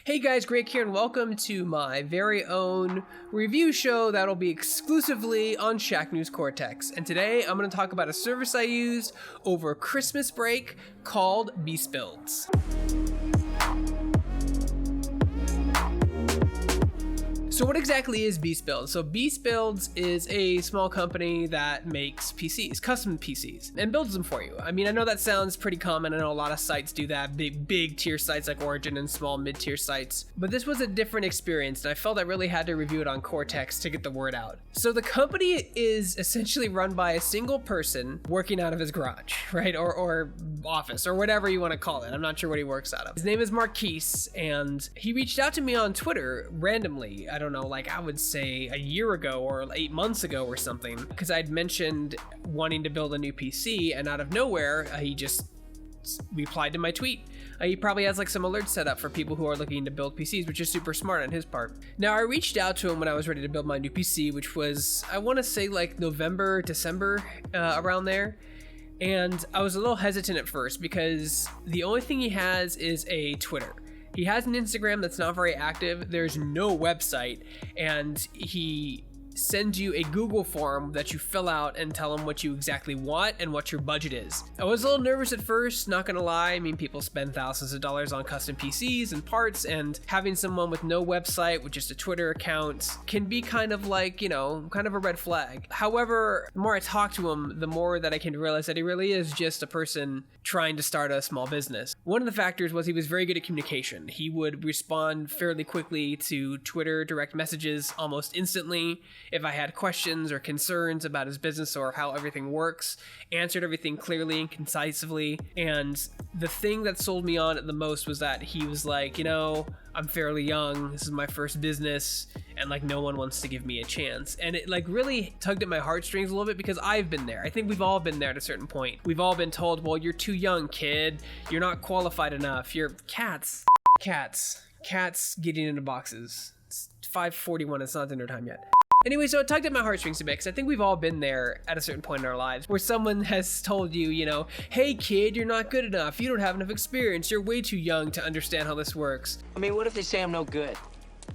Hey guys, Greg here, and welcome to my very own review show that'll be exclusively on Shacknews Cortex. And today I'm going to talk about a service I used over Christmas break called BeastBuilds. So what exactly is BeastBuilds? So BeastBuilds is a small company that makes PCs, custom PCs, and builds them for you. I mean, I know that sounds pretty common. I know a lot of sites do that, big tier sites like Origin and small mid-tier sites. But this was a different experience, and I felt I really had to review it on Cortex to get the word out. So the company is essentially run by a single person working out of his garage, right? Or office, or whatever you want to call it. I'm not sure what he works out of. His name is Marquise, and he reached out to me on Twitter randomly. I don't know, like I would say a year ago or 8 months ago or something, because I'd mentioned wanting to build a new PC, and out of nowhere, he just replied to my tweet. He probably has like some alerts set up for people who are looking to build PCs, which is super smart on his part. Now, I reached out to him when I was ready to build my new PC, which was, I want to say like November, December, around there. And I was a little hesitant at first because the only thing he has is a Twitter. He has an Instagram that's not very active. There's no website, and he sends you a Google form that you fill out and tell him what you exactly want and what your budget is. I was a little nervous at first, not gonna lie. I mean, people spend thousands of dollars on custom PCs and parts, and having someone with no website with just a Twitter account can be kind of like, you know, kind of a red flag. However, the more I talk to him, the more that I can realize that he really is just a person trying to start a small business. One of the factors was he was very good at communication. He would respond fairly quickly to Twitter direct messages almost instantly. If I had questions or concerns about his business or how everything works, answered everything clearly and concisely. And the thing that sold me on it the most was that he was like, you know, I'm fairly young, this is my first business, and like no one wants to give me a chance. And it like really tugged at my heartstrings a little bit because I've been there. I think we've all been there at a certain point. We've all been told, well, you're too young, kid. You're not qualified enough. You're cats getting into boxes. It's 5:41, it's not dinner time yet. Anyway, so it tugged at my heartstrings a bit because I think we've all been there at a certain point in our lives where someone has told you, you know, hey kid, you're not good enough. You don't have enough experience. You're way too young to understand how this works. I mean, what if they say I'm no good?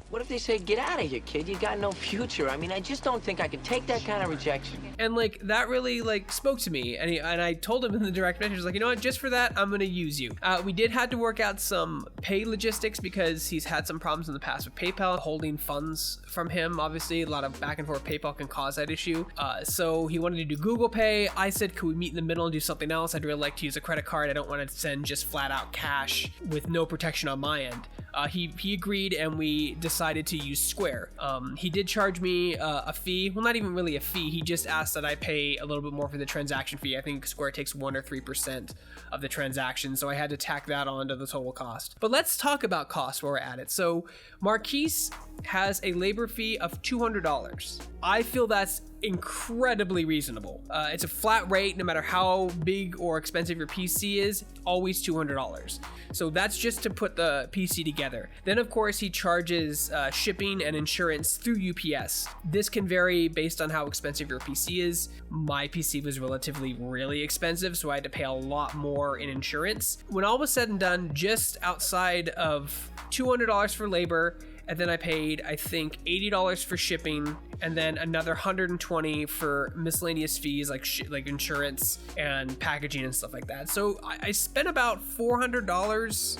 What if they say, get out of here, kid, you got no future? I mean, I just don't think I can take that kind of rejection. And like, that really like spoke to me. And I told him in the direct message, like, you know what, just for that, I'm gonna use you. We did have to work out some pay logistics because he's had some problems in the past with PayPal holding funds from him. Obviously, a lot of back and forth PayPal can cause that issue. So he wanted to do Google Pay. I said, could we meet in the middle and do something else? I'd really like to use a credit card. I don't want to send just flat out cash with no protection on my end. He agreed, and we decided to use Square. He did charge me a fee. Well, not even really a fee. He just asked that I pay a little bit more for the transaction fee. I think Square takes 1 or 3% of the transaction, so I had to tack that on to the total cost. But let's talk about cost while we're at it. So Marquise has a labor fee of $200. I feel that's incredibly reasonable. It's a flat rate, no matter how big or expensive your PC is, always $200. So that's just to put the PC together. Then of course he charges shipping and insurance through UPS. This can vary based on how expensive your PC is. My PC was relatively really expensive, so I had to pay a lot more in insurance. When all was said and done, just outside of $200 for labor, and then I paid, I think, $80 for shipping, and then another $120 for miscellaneous fees like insurance and packaging and stuff like that. So I spent about $400,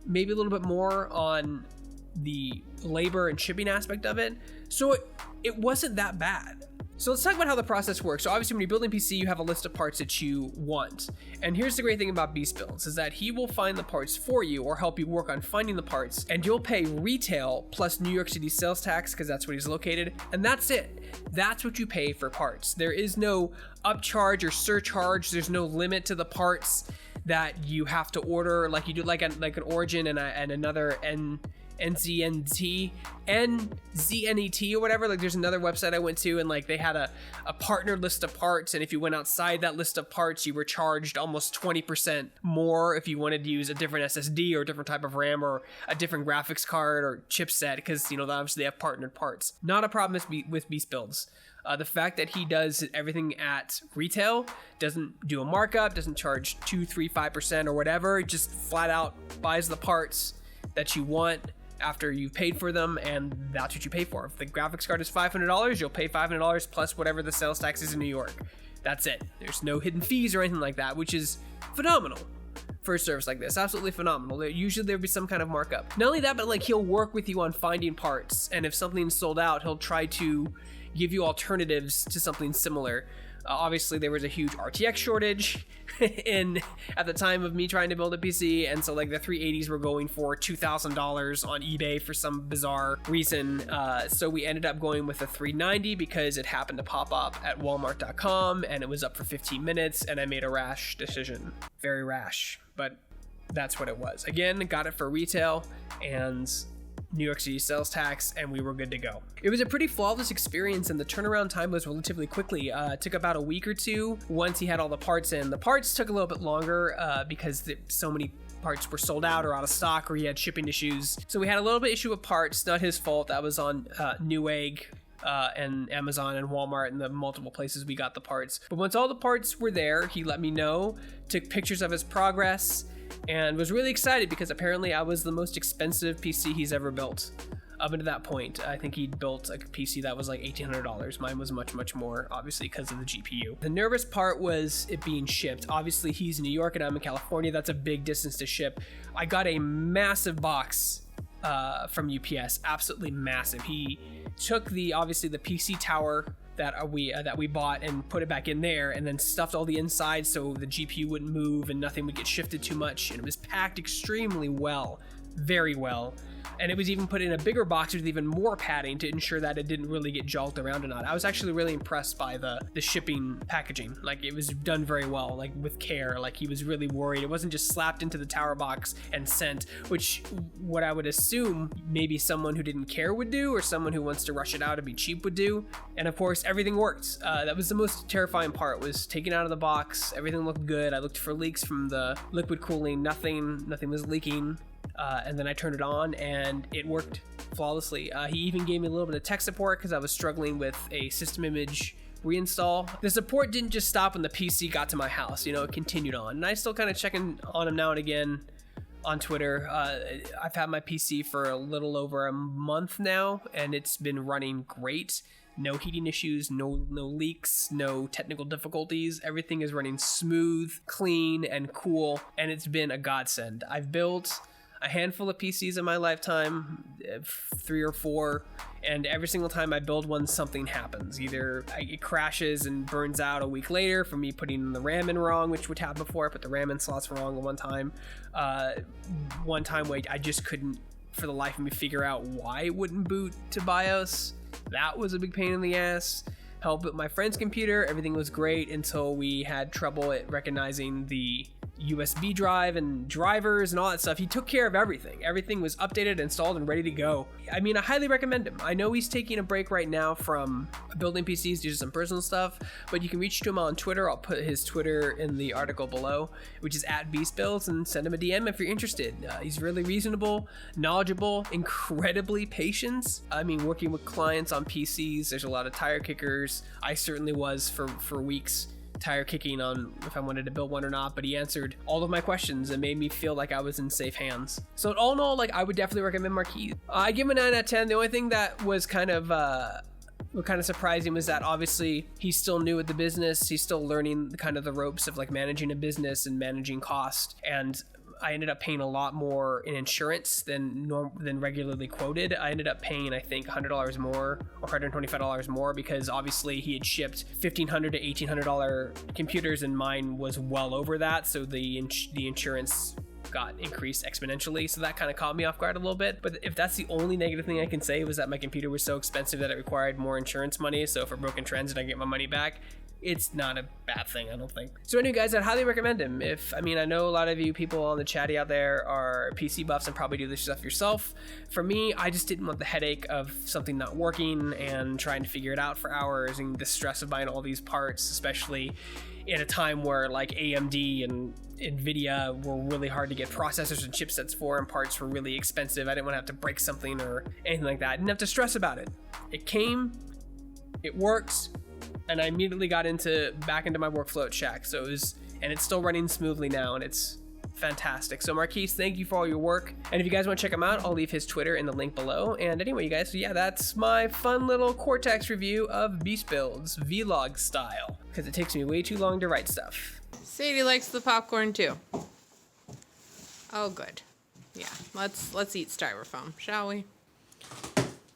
maybe a little bit more on the labor and shipping aspect of it. So it wasn't that bad. So let's talk about how the process works. So obviously when you're building a PC, you have a list of parts that you want. And here's the great thing about BeastBuilds is that he will find the parts for you or help you work on finding the parts, and you'll pay retail plus New York City sales tax because that's where he's located. And that's it. That's what you pay for parts. There is no upcharge or surcharge. There's no limit to the parts that you have to order like you do like an Origin and another NZNT or whatever. Like there's another website I went to, and like they had a partnered list of parts, and if you went outside that list of parts, you were charged almost 20% more if you wanted to use a different SSD or a different type of RAM or a different graphics card or chipset, because you know obviously they have partnered parts. Not a problem with BeastBuilds. The fact that he does everything at retail, doesn't do a markup, doesn't charge 2, 3, 5% or whatever, just flat out buys the parts, that you want after you've paid for them, and that's what you pay for. If the graphics card is $500, you'll pay $500 plus whatever the sales tax is in New York. That's it. There's no hidden fees or anything like that, which is phenomenal for a service like this. Absolutely phenomenal. Usually there'll be some kind of markup. Not only that, but like he'll work with you on finding parts, and if something's sold out, he'll try to give you alternatives to something similar. Obviously there was a huge RTX shortage at the time of me trying to build a PC, and so like the 380s were going for $2,000 on eBay for some bizarre reason. So we ended up going with a 390 because it happened to pop up at walmart.com and it was up for 15 minutes, and I made a rash decision. Very rash, but that's what it was. Again, got it for retail and New York City sales tax, and we were good to go. It was a pretty flawless experience, and the turnaround time was relatively quickly. It took about a week or two once he had all the parts in. The parts took a little bit longer because so many parts were sold out or out of stock, or he had shipping issues. So we had a little bit issue with parts, not his fault. That was on Newegg and Amazon and Walmart and the multiple places we got the parts. But once all the parts were there, he let me know, took pictures of his progress, and was really excited because apparently I was the most expensive PC he's ever built. Up until that point, I think he'd built a PC that was like $1,800. Mine was much, much more, obviously, because of the GPU. The nervous part was it being shipped. Obviously, he's in New York and I'm in California. That's a big distance to ship. I got a massive box from UPS, absolutely massive. He took obviously the PC tower that we bought and put it back in there, and then stuffed all the inside so the GPU wouldn't move and nothing would get shifted too much, and it was packed extremely well, very well. And it was even put in a bigger box with even more padding to ensure that it didn't really get jolted around or not. I was actually really impressed by the shipping packaging. Like, it was done very well, like with care. Like, he was really worried. It wasn't just slapped into the tower box and sent, which what I would assume maybe someone who didn't care would do, or someone who wants to rush it out and be cheap would do. And of course, everything worked. That was the most terrifying part, was taking it out of the box. Everything looked good. I looked for leaks from the liquid cooling. Nothing was leaking. And then I turned it on and it worked flawlessly. He even gave me a little bit of tech support because I was struggling with a system image reinstall. The support didn't just stop when the PC got to my house, it continued on. And I still kind of check in on him now and again on Twitter. I've had my PC for a little over a month now, and it's been running great. No heating issues, no leaks, no technical difficulties. Everything is running smooth, clean, and cool, and it's been a godsend. I've built a handful of PCs in my lifetime, 3 or 4, and every single time I build one, something happens. Either it crashes and burns out a week later from me putting the RAM in wrong, which would happen before. I put the RAM in slots wrong one time. I just couldn't for the life of me figure out why it wouldn't boot to BIOS. That was a big pain in the ass. Helped with my friend's computer, everything was great until we had trouble at recognizing the USB drive and drivers and all that stuff. He took care of everything. Everything was updated, installed, and ready to go. I mean, I highly recommend him. I know he's taking a break right now from building PCs due to some personal stuff, but you can reach to him on Twitter. I'll put his Twitter in the article below, which is @BeastBuilds, and send him a DM if you're interested. He's really reasonable, knowledgeable, incredibly patient. I mean, working with clients on PCs, there's a lot of tire kickers. I certainly was for weeks, tire kicking on if I wanted to build one or not, but he answered all of my questions and made me feel like I was in safe hands. So all in all, I would definitely recommend Marquis. I give him a 9 out of 10. The only thing that was kind of surprising was that obviously he's still new at the business. He's still learning the ropes of managing a business and managing cost, and I ended up paying a lot more in insurance than regularly quoted. I ended up paying, I think, $100 more or $125 more because obviously he had shipped $1,500 to $1,800 computers, and mine was well over that. So the insurance got increased exponentially. So that kind of caught me off guard a little bit. But if that's the only negative thing I can say, was that my computer was so expensive that it required more insurance money. So if it broke in transit, I get my money back. It's not a bad thing, I don't think. So anyway, guys, I'd highly recommend him. I know a lot of you people on the chatty out there are PC buffs and probably do this stuff yourself. For me, I just didn't want the headache of something not working and trying to figure it out for hours, and the stress of buying all these parts, especially in a time where AMD and NVIDIA were really hard to get processors and chipsets for, and parts were really expensive. I didn't want to have to break something or anything like that. I didn't have to stress about it. It came, it worked, and I immediately got back into my workflow at Shack. So it's still running smoothly now, and it's fantastic. So Marquise, thank you for all your work. And if you guys want to check him out, I'll leave his Twitter in the link below. And anyway, you guys, so yeah, that's my fun little Cortex review of Beast Builds, vlog style, because it takes me way too long to write stuff. Sadie likes the popcorn too. Oh, good. Yeah, let's eat styrofoam, shall we?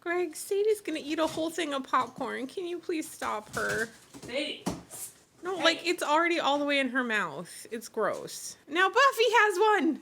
Greg, Sadie's gonna eat a whole thing of popcorn. Can you please stop her? Sadie. No, like, it's already all the way in her mouth. It's gross. Now Buffy has one!